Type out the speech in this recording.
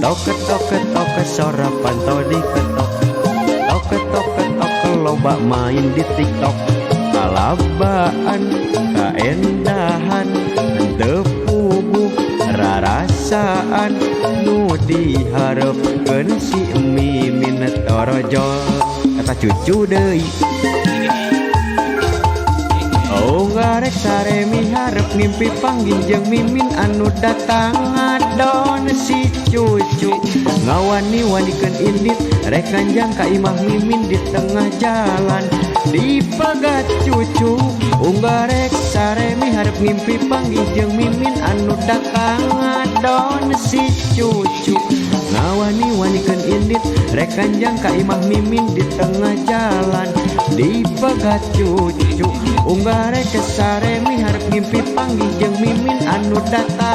Toket sarapan to di ketok. Toket loba main di TikTok. Kalabaan kaendahan tepuguh rarasaan nu diharapkeun si Mimin torojol kata cucu deui. Oh ngarek sare miharep ngimpi panggih jeung Mimin anu datang ngadon si cucu ngawani-wanikeun indit rek kanjang ka imah Mimin di tengah jalan dipagat cucu unggarek sare miharep ngimpi panggih jeung Mimin anu datang ngadon si cucu ngawani-wanikeun indit rek kanjang ka imah Mimin di tengah jalan dipagat cucu unggarek sare miharep ngimpi panggih jeung Mimin anu datang